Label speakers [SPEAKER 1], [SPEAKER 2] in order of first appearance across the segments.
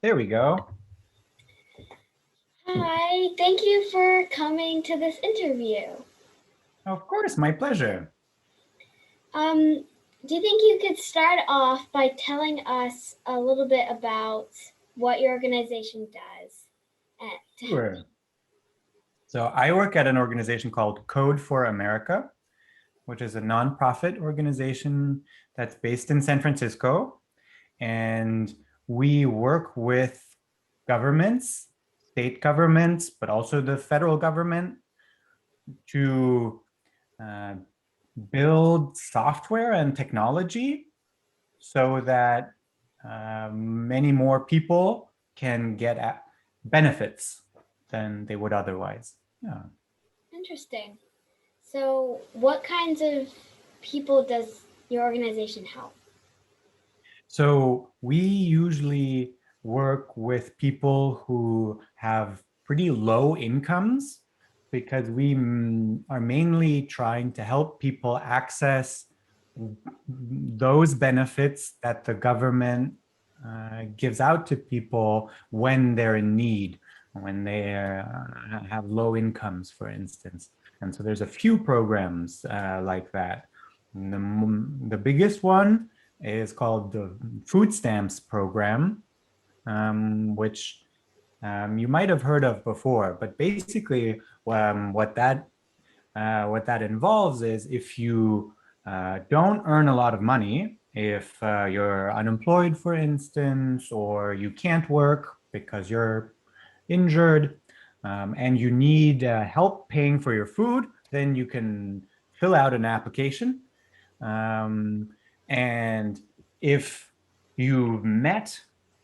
[SPEAKER 1] There we go.
[SPEAKER 2] Hi, thank you for coming to this interview.
[SPEAKER 1] Of course, my pleasure.
[SPEAKER 2] Do you think you could start off by telling us a little bit about what your organization does to help
[SPEAKER 1] Sure.
[SPEAKER 2] people?
[SPEAKER 1] So I work at an organization called Code for America, which is a nonprofit organization that's based in San Francisco. And we work with governments, state governments, but also the federal government to uh, build software and technology so that many more people can get benefits than they would otherwise. Yeah.
[SPEAKER 2] Interesting. So, what kinds of people does your organization help?
[SPEAKER 1] So we usually work with people who have pretty low incomes because we are mainly trying to help people access those benefits that the government gives out to people when they're in need, when they have low incomes, for instance. And so there's a few programs like that. The biggest one is called the food stamps program, which you might have heard of before. But basically, what that involves is if you don't earn a lot of money, if you're unemployed, for instance, or you can't work because you're injured, and you need help paying for your food, then you can fill out an application. Um, and if you've met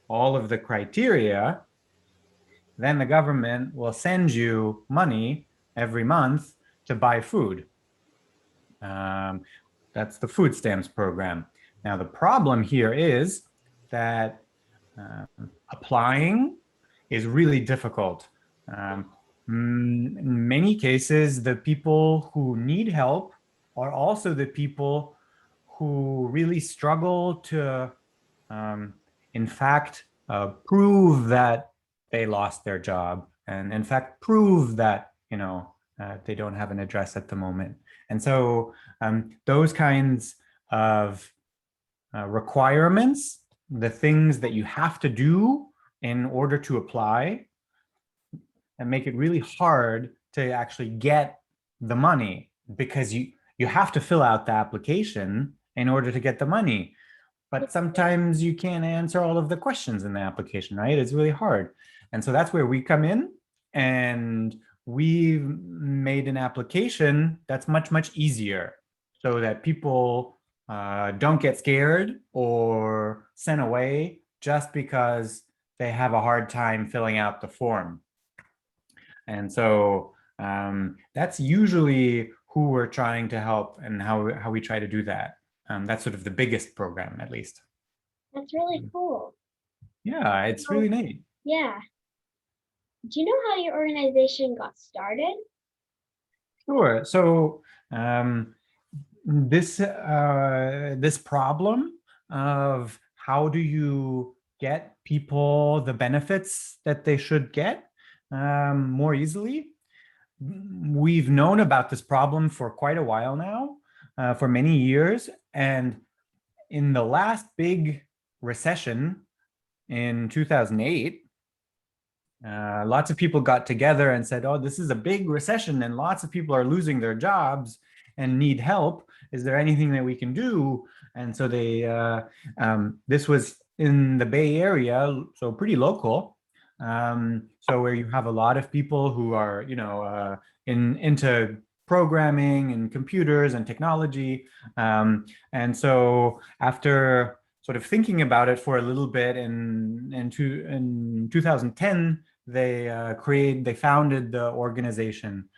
[SPEAKER 1] all of the criteria, then the government will send you money every month to buy food. Um, that's the food stamps program. Now, the problem here is that applying is really difficult. Um, in many cases, the people who need help are also the people who really struggle to, um, in fact, prove that they lost their job, and in fact, prove that they don't have an address at the moment. And so those kinds of requirements, the things that you have to do in order to apply, and make it really hard to actually get the money because you have to fill out the application in order to get the money. But sometimes you can't answer all of the questions in the application, right? It's really hard. And so that's where we come in, and we've made an application that's much, much easier so that people don't get scared or sent away just because they have a hard time filling out the form. And so that's usually who we're trying to help and how we try to do that. That's sort of the biggest program, at least.
[SPEAKER 2] That's really cool.
[SPEAKER 1] Yeah, it's
[SPEAKER 2] So,
[SPEAKER 1] really neat.
[SPEAKER 2] yeah. Do you know how your organization got started?
[SPEAKER 1] Sure. So um, this problem of how do you get people the benefits that they should get more easily, we've known about this problem for quite a while now, for many years. And in the last big recession in 2008, lots of people got together and said, oh, this is a big recession and lots of people are losing their jobs and need help. Is there anything that we can do? And so this was in the Bay Area, so pretty local. So where you have a lot of people who are, into programming and computers and technology. And so after sort of thinking about it for a little bit in 2010, they founded the organization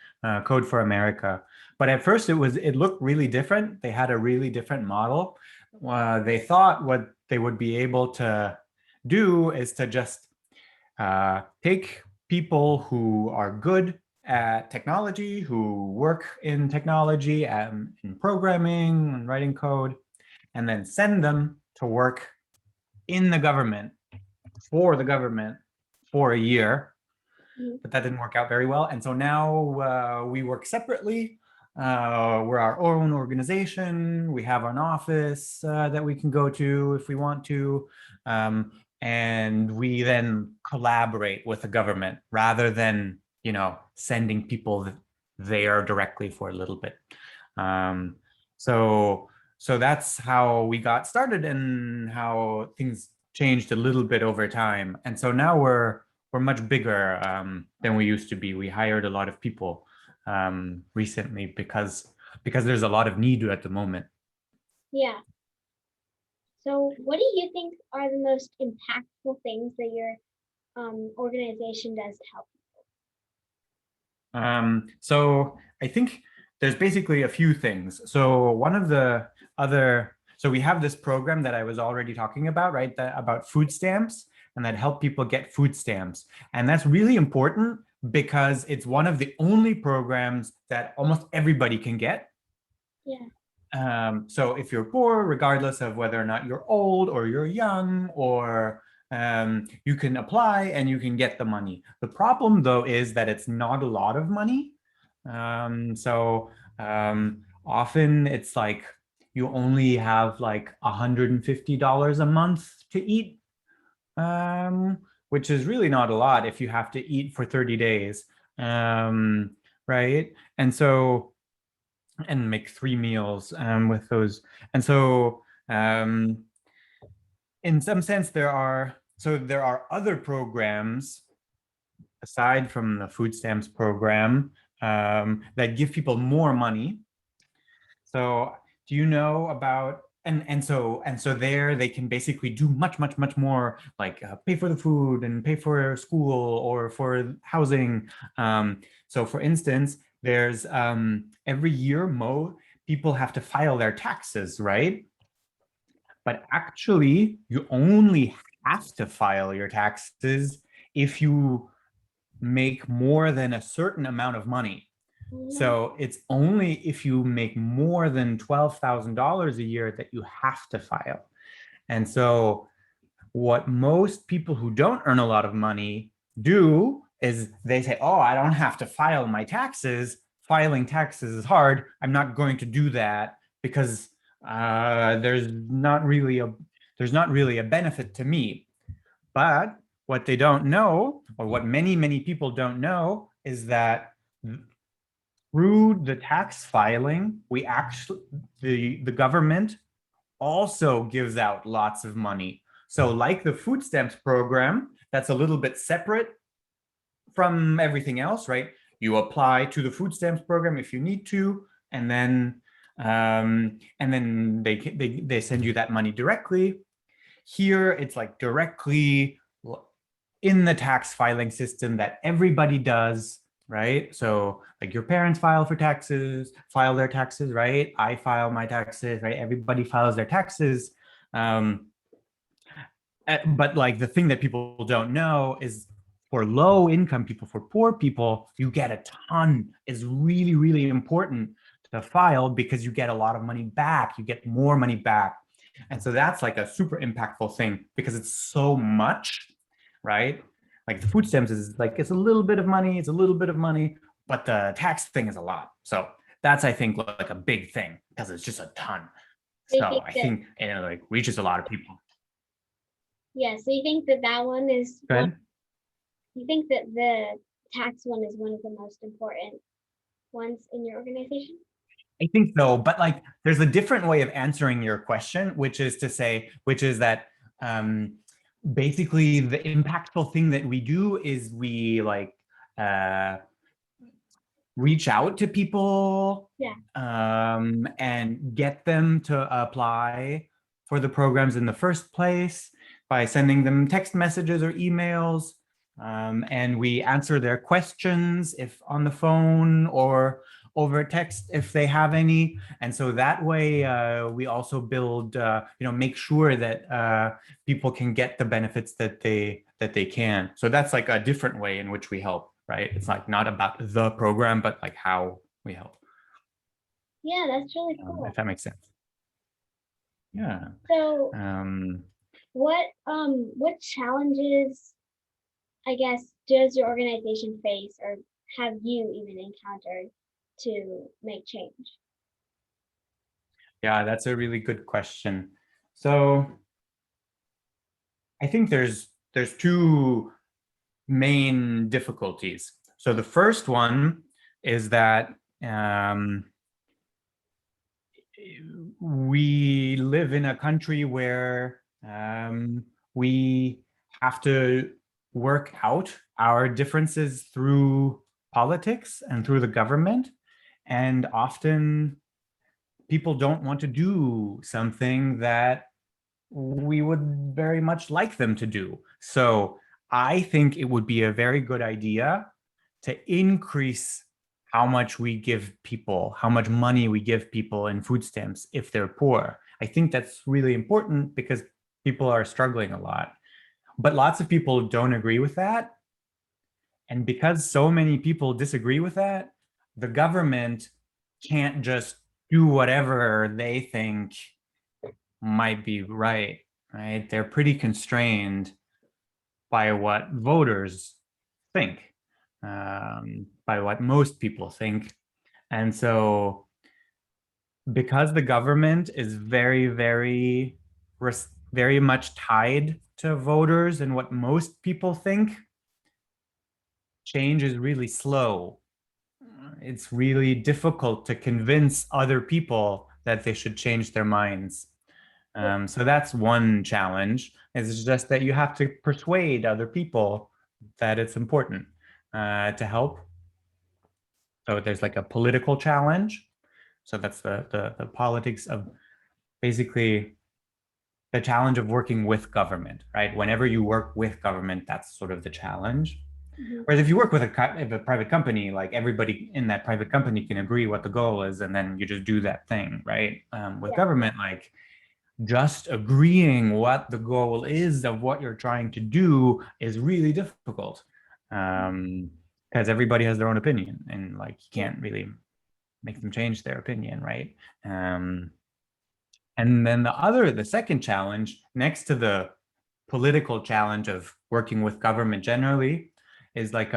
[SPEAKER 1] Code for America. But at first it looked really different. They had a really different model. They thought what they would be able to do is to just take people who are good at technology, who work in technology and in programming and writing code, and then send them to work in the government for the government for a year,
[SPEAKER 2] Mhm.
[SPEAKER 1] but that didn't work out very well. And so now we work separately. We're our own organization. We have an office that we can go to if we want to. And we then collaborate with the government rather than, sending people there directly for a little bit. So that's how we got started and how things changed a little bit over time. And so now we're much bigger than we used to be. We hired a lot of people recently because there's a lot of need at the moment.
[SPEAKER 2] Yeah. So, what do you think are the most impactful things that your organization does to help?
[SPEAKER 1] So I think there's basically a few things. So one of the so we have this program that I was already talking about, right? About food stamps, and that help people get food stamps. And that's really important because it's one of the only programs that almost everybody can get.
[SPEAKER 2] Yeah.
[SPEAKER 1] So if you're poor, regardless of whether or not you're old or you're young, or you can apply and you can get the money. The problem, though, is that it's not a lot of money. Often it's like you only have like $150 a month to eat, which is really not a lot if you have to eat for 30 days, right? And make 3 meals with those. And so in some sense, there are other programs aside from the food stamps program that give people more money. So do you know about and so there they can basically do much more, like pay for the food and pay for school or for housing. So for instance, there's every year people have to file their taxes, right? But actually, you only have to file your taxes if you make more than a certain amount of money. So it's only if you make more than $12,000 a year that you have to file. And so what most people who don't earn a lot of money do is they say, oh, I don't have to file my taxes. Filing taxes is hard. I'm not going to do that because there's not really a benefit to me. But what they don't know, or what many people don't know, is that through the tax filing, we actually the government also gives out lots of money. So like the food stamps program, that's a little bit separate from everything else, right? You apply to the food stamps program if you need to, and then they send you that money directly. Here, it's like directly in the tax filing system that everybody does, right? So like your parents file their taxes, right? I file my taxes, right? Everybody files their taxes. But like the thing that people don't know is for low income people, for poor people, you get a ton. It's really, really important to file because you get a lot of money back. You get more money back. And so that's like a super impactful thing because it's so much, right? Like the food stamps is like, it's a little bit of money, but the tax thing is a lot. So that's, I think, like a big thing because it's just a ton.
[SPEAKER 2] So
[SPEAKER 1] So I think it like reaches a lot of people.
[SPEAKER 2] Yeah, so you think that one is
[SPEAKER 1] Go ahead.
[SPEAKER 2] You think that the tax one is one of the most important ones in your organization?
[SPEAKER 1] I think so, but like there's a different way of answering your question, which is that basically the impactful thing that we do is we like reach out to people,
[SPEAKER 2] Yeah.
[SPEAKER 1] and get them to apply for the programs in the first place by sending them text messages or emails. And we answer their questions if on the phone or over text if they have any. And so that way we also build, make sure that people can get the benefits that they can. So that's like a different way in which we help, right? It's like not about the program, but like how we help.
[SPEAKER 2] Yeah, that's really cool.
[SPEAKER 1] If that makes sense. Yeah.
[SPEAKER 2] So what challenges, I guess, does your organization face or have you even encountered to make change?
[SPEAKER 1] Yeah, that's a really good question. So I think there's two main difficulties. So the first one is that we live in a country where we have to work out our differences through politics and through the government. And often people don't want to do something that we would very much like them to do. So I think it would be a very good idea to increase how much we give people, how much money we give people in food stamps if they're poor. I think that's really important because people are struggling a lot. But lots of people don't agree with that. And because so many people disagree with that, the government can't just do whatever they think might be right, right? They're pretty constrained by what voters think, by what most people think. And so, because the government is very much tied to voters and what most people think, change is really slow. It's really difficult to convince other people that they should change their minds. So that's one challenge. It's just that you have to persuade other people that it's important to help. So there's like a political challenge. So that's the politics of basically the challenge of working with government, right? Whenever you work with government, that's sort of the challenge.
[SPEAKER 2] Mhm.
[SPEAKER 1] Whereas if you work with a private company, like everybody in that private company can agree what the goal is, and then you just do that thing, right? With
[SPEAKER 2] Yeah,
[SPEAKER 1] government, like just agreeing what the goal is of what you're trying to do is really difficult because everybody has their own opinion and like you
[SPEAKER 2] yeah,
[SPEAKER 1] can't really make them change their opinion, right? And then the second challenge next to the political challenge of working with government generally is like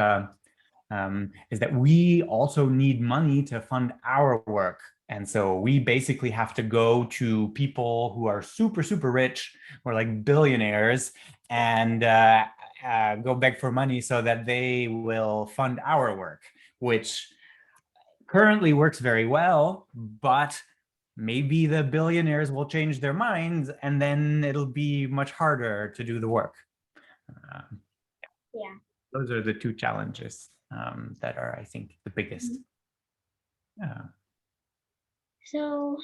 [SPEAKER 1] is that we also need money to fund our work. And so we basically have to go to people who are super, super rich or like billionaires and go beg for money so that they will fund our work, which currently works very well, but maybe the billionaires will change their minds and then it'll be much harder to do the work. Uh,
[SPEAKER 2] yeah.
[SPEAKER 1] those are the two challenges that are, I think, the biggest.
[SPEAKER 2] Mhm.
[SPEAKER 1] Uh,
[SPEAKER 2] So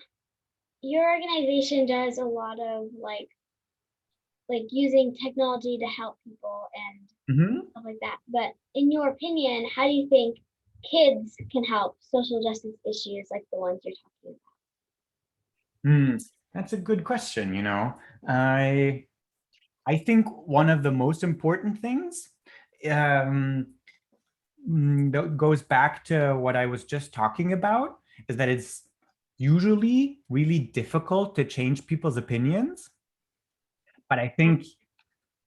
[SPEAKER 2] your organization does a lot of like using technology to help people and
[SPEAKER 1] mhm.
[SPEAKER 2] stuff like that. But in your opinion, how do you think kids can help social justice issues like the ones you're talking
[SPEAKER 1] Hmm, that's a good question, you know. I I think one of the most important things um, that goes back to what I was just talking about is that it's usually really difficult to change people's opinions. But I think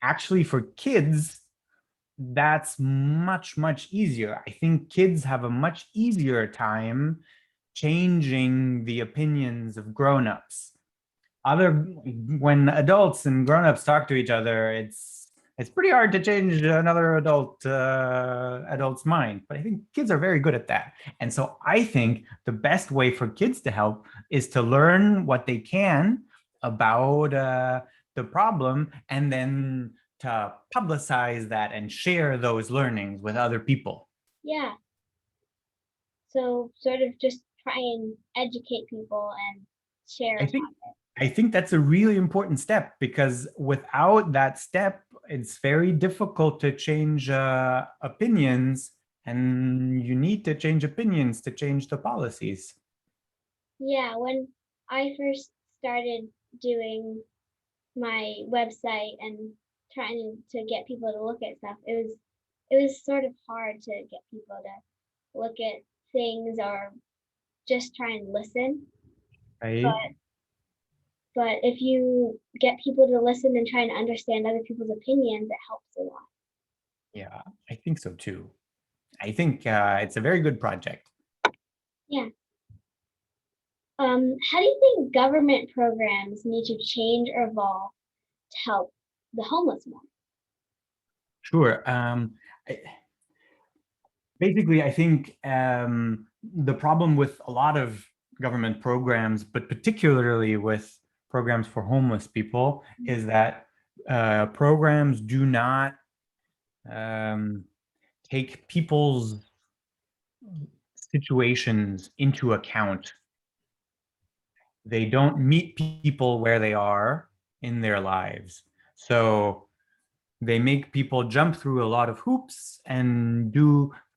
[SPEAKER 1] actually for kids, that's much, much easier. I think kids have a much easier time changing the opinions of grown-ups. Other when adults and grown-ups talk to each other, it's pretty hard to change another adult's mind. But I think kids are very good at that. And so I think the best way for kids to help is to learn what they can about the problem and then to publicize that and share those learnings with other people.
[SPEAKER 2] about? Yeah. So sort of just try and educate people and share
[SPEAKER 1] I
[SPEAKER 2] about
[SPEAKER 1] think
[SPEAKER 2] it.
[SPEAKER 1] I think that's a really important step because without that step, it's very difficult to change opinions, and you need to change opinions to change the policies.
[SPEAKER 2] Yeah, when I first started doing my website and trying to get people to look at stuff, it was sort of hard to get people to look at things or just try and listen.
[SPEAKER 1] Right?
[SPEAKER 2] But But if you get people to listen and try and understand other people's opinions, it helps a lot.
[SPEAKER 1] Yeah, I think so too. I think it's a very good project.
[SPEAKER 2] Yeah. How do you think government programs need to change or evolve to help the homeless more?
[SPEAKER 1] Sure. I- Basically, I think the problem with a lot of government programs, but particularly with programs for homeless people, is that programs do not um, take people's situations into account. They don't meet people where they are in their lives. So they make people jump through a lot of hoops and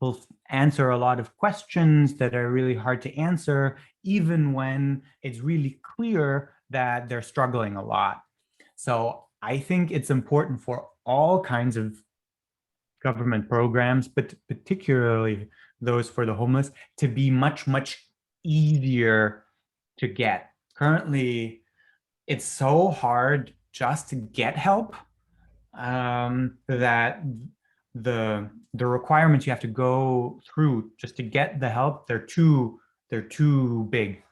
[SPEAKER 1] will answer a lot of questions that are really hard to answer, even when it's really clear that they're struggling a lot. So I think it's important for all kinds of government programs, but particularly those for the homeless, to be much, much easier to get. Currently, it's so hard just to get help that the requirements you have to go through just to get the help, they're too big.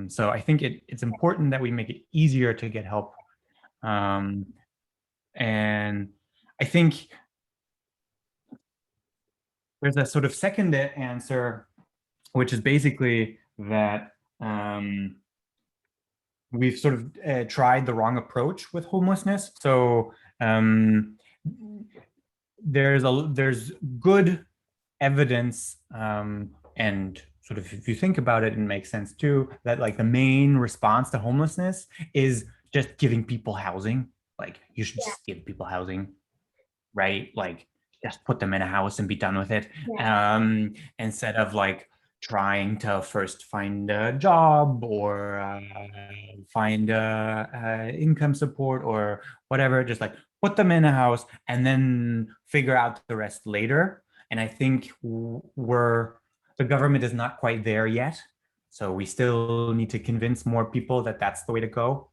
[SPEAKER 1] So I think it's important that we make it easier to get help. Um, and I think there's a sort of second answer, which is basically that we've sort of tried the wrong approach with homelessness. So there's good evidence, and sort of if you think about it, it makes sense too, that like the main response to homelessness is just giving people housing. Like you should
[SPEAKER 2] Yeah,
[SPEAKER 1] just give people housing, right? Like just put them in a house and be done with it.
[SPEAKER 2] yeah,
[SPEAKER 1] Instead of like trying to first find a job or find income support or whatever, just like put them in a house and then figure out the rest later. And I think the government is not quite there yet. So we still need to convince more people that that's the way to go.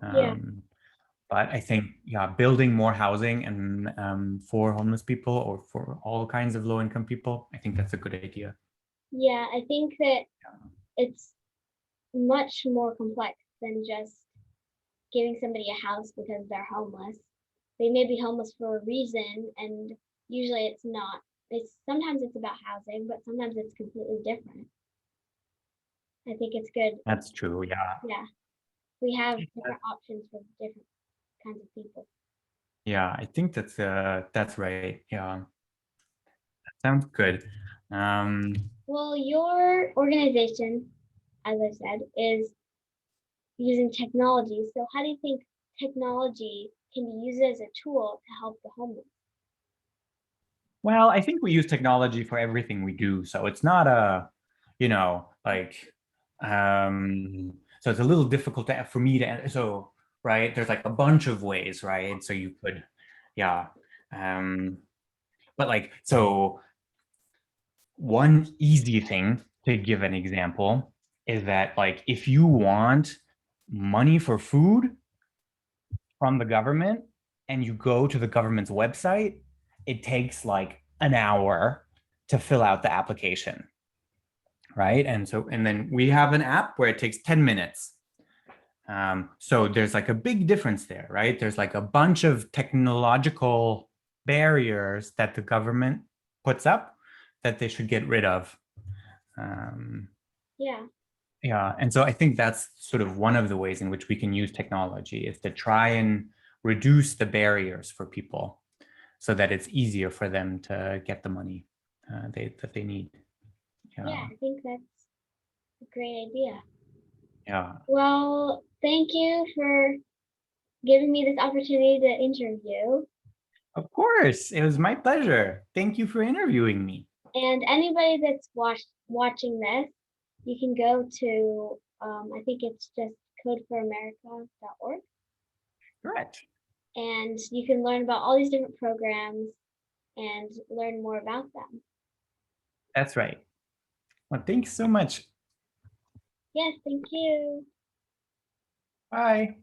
[SPEAKER 2] yeah,
[SPEAKER 1] But I think, yeah, building more housing and for homeless people or for all kinds of low income people, I think that's a good idea.
[SPEAKER 2] yeah. I think that it's much more complex than just giving somebody a house because they're homeless. They may be homeless for a reason, and usually it's not. It's sometimes it's about housing, but sometimes it's completely different. I think it's good.
[SPEAKER 1] That's true. Yeah.
[SPEAKER 2] Yeah, we have different options for different kinds of people.
[SPEAKER 1] Yeah. I think that's right. Yeah. Sounds good. Um,
[SPEAKER 2] Well, your organization, as I said, is using technology. So, how do you think technology can be used as a tool to help the homeless?
[SPEAKER 1] well, I think we use technology for everything we do. So it's not like, so it's a little difficult for me to, so, right. There's like a bunch of ways, right? So you could, yeah. Um, but like, so one easy thing to give an example is that like if you want money for food from the government and you go to the government's website, it takes like an hour to fill out the application, right? And then we have an app where it takes 10 minutes. So there's like a big difference there, right? There's like a bunch of technological barriers that the government puts up that they should get rid of. Um,
[SPEAKER 2] Yeah,
[SPEAKER 1] yeah, and so I think that's sort of one of the ways in which we can use technology is to try and reduce the barriers for people so that it's easier for them to get the money that they need.
[SPEAKER 2] yeah,
[SPEAKER 1] Yeah,
[SPEAKER 2] I think that's a great idea.
[SPEAKER 1] yeah.
[SPEAKER 2] Well, thank you for giving me this opportunity to interview.
[SPEAKER 1] Of course, it was my pleasure. Thank you for interviewing me.
[SPEAKER 2] And anybody that's watching this, you can go to I think it's just codeforamerica.org,
[SPEAKER 1] Correct.
[SPEAKER 2] and you can learn about all these different programs and learn more about them.
[SPEAKER 1] That's right. Well, thanks so much.
[SPEAKER 2] Yes, thank you.
[SPEAKER 1] Bye.